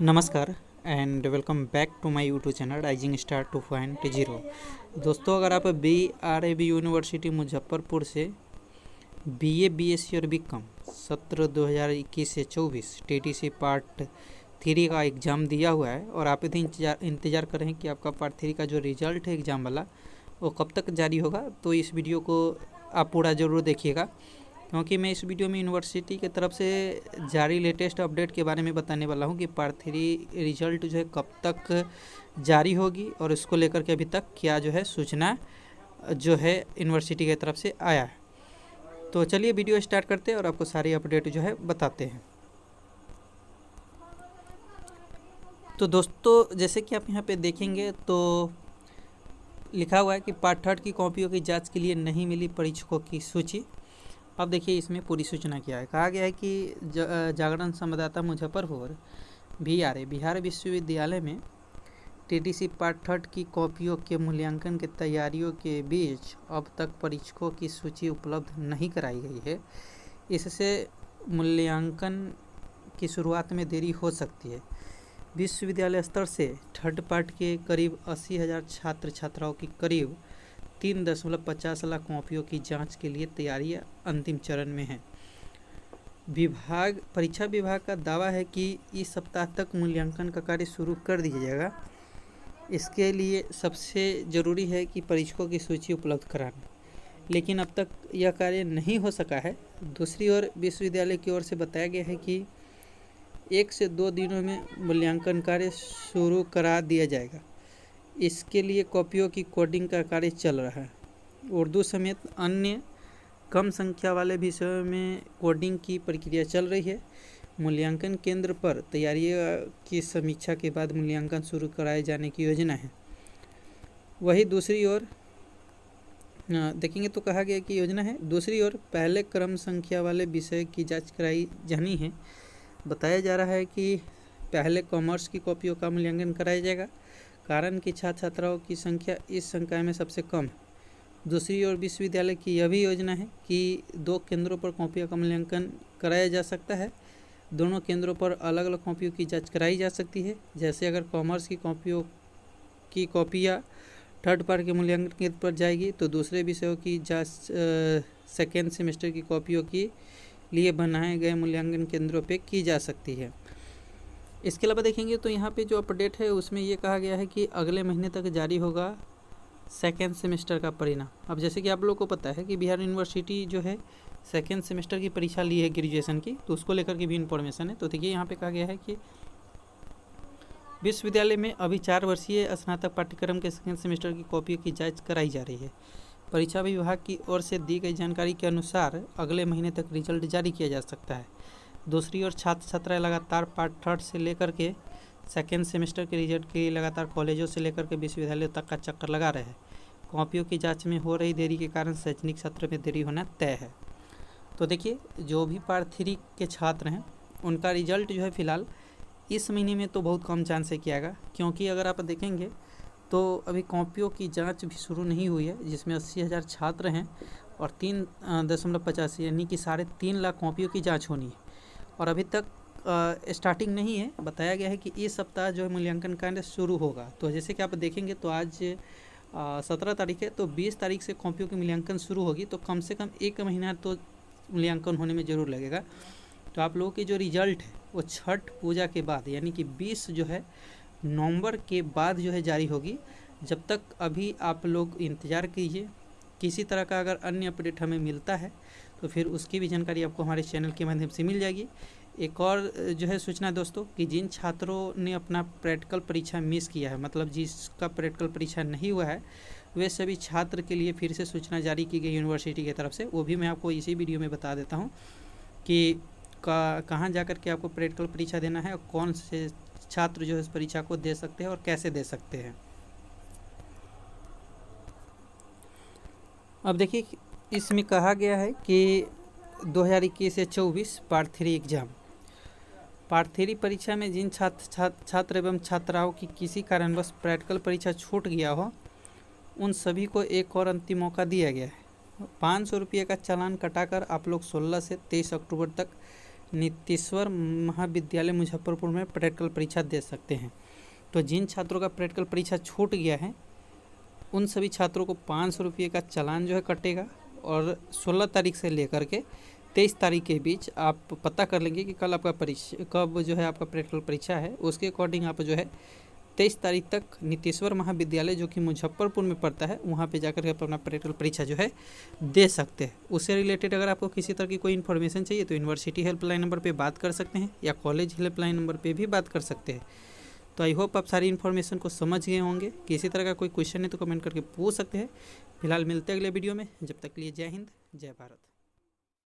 नमस्कार and welcome back to my YouTube channel rising star 2.0। दोस्तों, अगर आप BRAB यूनिवर्सिटी मुजफ्फरपुर से BA BSc और BCom सत्र 2021 से 24 TTC पार्ट 3 का एग्ज़ाम दिया हुआ है और आप यदि इंतज़ार कर रहे हैं कि आपका पार्ट 3 का जो रिज़ल्ट है एग्ज़ाम वाला वो कब तक जारी होगा, तो इस वीडियो को आप पूरा ज़रूर देखिएगा, क्योंकि मैं इस वीडियो में यूनिवर्सिटी की तरफ से जारी लेटेस्ट अपडेट के बारे में बताने वाला हूं कि पार्ट 3 रिजल्ट जो है कब तक जारी होगी और इसको लेकर के अभी तक क्या जो है सूचना जो है यूनिवर्सिटी की तरफ से आया है। तो चलिए वीडियो स्टार्ट करते हैं और आपको सारी अपडेट जो है बताते हैं। तो दोस्तों, जैसे कि आप यहाँ पे देखेंगे तो लिखा हुआ है कि पार्ट 3 की कॉपियों की जाँच के लिए नहीं मिली परीक्षकों की सूची। अब देखिए इसमें पूरी सूचना क्या है। कहा गया है कि जागरण संवाददाता मुजफ्फरपुर बिहार विश्वविद्यालय में TTC पार्ट 3 की कॉपियों के मूल्यांकन की तैयारियों के बीच अब तक परीक्षकों की सूची उपलब्ध नहीं कराई गई है। इससे मूल्यांकन की शुरुआत में देरी हो सकती है। विश्वविद्यालय स्तर से थर्ड पार्ट के करीब 80,000 छात्र छात्राओं की करीब 3.50 लाख कॉपियों की जांच के लिए तैयारियां अंतिम चरण में हैं। परीक्षा विभाग का दावा है कि इस सप्ताह तक मूल्यांकन का कार्य शुरू कर दिया जाएगा। इसके लिए सबसे ज़रूरी है कि परीक्षकों की सूची उपलब्ध कराना, लेकिन अब तक यह कार्य नहीं हो सका है। दूसरी ओर विश्वविद्यालय की ओर से बताया गया है कि 1 से 2 दिनों में मूल्यांकन कार्य शुरू करा दिया जाएगा। इसके लिए कॉपियों की कोडिंग का कार्य चल रहा है। उर्दू समेत अन्य कम संख्या वाले विषयों में कोडिंग की प्रक्रिया चल रही है। मूल्यांकन केंद्र पर तैयारियों की समीक्षा के बाद मूल्यांकन शुरू कराए जाने की योजना है। वही दूसरी ओर देखेंगे तो कहा गया कि योजना है। दूसरी ओर पहले क्रम संख्या वाले विषय की जाँच कराई जानी है। बताया जा रहा है कि पहले कॉमर्स की कॉपियों का मूल्यांकन कराया जाएगा, कारण कि छात्र छात्राओं की संख्या इस संकाय में सबसे कम है। दूसरी ओर विश्वविद्यालय की यह भी योजना है कि 2 केंद्रों पर कॉपियों का मूल्यांकन कराया जा सकता है। दोनों केंद्रों पर अलग अलग कॉपियों की जांच कराई जा सकती है। जैसे अगर कॉमर्स की कॉपियाँ थर्ड पार्ट के मूल्यांकन केंद्र पर जाएगी तो दूसरे विषयों की जाँच सेकेंड सेमेस्टर की कॉपियों के लिए बनाए गए मूल्यांकन केंद्रों पर की जा सकती है। इसके अलावा देखेंगे तो यहाँ पे जो अपडेट है उसमें ये कहा गया है कि अगले महीने तक जारी होगा सेकेंड सेमेस्टर का परिणाम। अब जैसे कि आप लोगों को पता है कि बिहार यूनिवर्सिटी जो है सेकेंड सेमेस्टर की परीक्षा ली है ग्रेजुएशन की, तो उसको लेकर के भी इन्फॉर्मेशन है। तो देखिए यहाँ पे कहा गया है कि विश्वविद्यालय में अभी 4 वर्षीय स्नातक पाठ्यक्रम के सेकेंड सेमेस्टर की कॉपियों की जाँच कराई जा रही है। परीक्षा विभाग की ओर से दी गई जानकारी के अनुसार अगले महीने तक रिजल्ट जारी किया जा सकता है। दूसरी ओर छात्र छात्राएं लगातार पार्ट 3 से लेकर के सेकेंड सेमेस्टर के रिजल्ट के लिए लगातार कॉलेजों से लेकर के विश्वविद्यालयों तक का चक्कर लगा रहे हैं। कॉपियों की जांच में हो रही देरी के कारण शैक्षणिक सत्र में देरी होना तय है। तो देखिए, जो भी पार्ट 3 के छात्र हैं उनका रिजल्ट जो है फिलहाल इस महीने में तो बहुत कम चांस है किया गया, क्योंकि अगर आप देखेंगे तो अभी कॉपियों की जाँच भी शुरू नहीं हुई है, जिसमें 80,000 छात्र हैं और 3.85 यानी कि 3.5 लाख कॉपियों की जाँच होनी है और अभी तक स्टार्टिंग नहीं है। बताया गया है कि इस सप्ताह जो है मूल्यांकन कार्य शुरू होगा। तो जैसे कि आप देखेंगे तो आज 17 तारीख है, तो 20 तारीख से कॉपियों की मूल्यांकन शुरू होगी, तो कम से कम 1 महीना तो मूल्यांकन होने में ज़रूर लगेगा। तो आप लोगों की जो रिजल्ट है वो छठ पूजा के बाद यानी कि 20 जो है नवंबर के बाद जो है जारी होगी। जब तक अभी आप लोग इंतज़ार कीजिए। किसी तरह का अगर अन्य अपडेट हमें मिलता है तो फिर उसकी भी जानकारी आपको हमारे चैनल के माध्यम से मिल जाएगी। एक और जो है सूचना दोस्तों कि जिन छात्रों ने अपना प्रैक्टिकल परीक्षा मिस किया है, मतलब जिसका प्रैक्टिकल परीक्षा नहीं हुआ है, वे सभी छात्र के लिए फिर से सूचना जारी की गई यूनिवर्सिटी की तरफ से। वो भी मैं आपको इसी वीडियो में बता देता हूँ कि कहाँ जाकर के आपको प्रैक्टिकल परीक्षा देना है और कौन से छात्र जो है इस परीक्षा को दे सकते हैं और कैसे दे सकते हैं। अब देखिए, इसमें कहा गया है कि 2021 से 24 पार्ट 3 एग्ज़ाम। पार्ट 3 परीक्षा में जिन छात्र एवं छात्राओं की किसी कारणवश प्रैक्टिकल परीक्षा छूट गया हो, उन सभी को एक और अंतिम मौका दिया गया है। 500 रुपये का चालान कटाकर आप लोग 16 से 23 अक्टूबर तक नीतीश्वर महाविद्यालय मुजफ्फरपुर में प्रैक्टिकल परीक्षा दे सकते हैं। तो जिन छात्रों का प्रैक्टिकल परीक्षा छूट गया है उन सभी छात्रों को 500 रुपये का चालान जो है कटेगा, और 16 तारीख से लेकर के 23 तारीख के बीच आप पता कर लेंगे कि कल आपका परीक्षा कब जो है आपका प्रैक्टिकल परीक्षा है। उसके अकॉर्डिंग आप जो है 23 तारीख तक नीतीश्वर महाविद्यालय जो कि मुजफ्फरपुर में पड़ता है वहाँ पे जाकर के अपना प्रैक्टिकल परीक्षा जो है दे सकते हैं। उससे रिलेटेड अगर आपको किसी तरह की कोई इन्फॉर्मेशन चाहिए तो यूनिवर्सिटी हेल्पलाइन नंबर पे बात कर सकते हैं या कॉलेज हेल्पलाइन नंबर पे भी बात कर सकते हैं। तो आई होप आप सारी इन्फॉर्मेशन को समझ गए होंगे। किसी तरह का कोई क्वेश्चन है तो कमेंट करके पूछ सकते हैं। फिलहाल मिलते हैं अगले वीडियो में, जब तक के लिए जय हिंद जय भारत।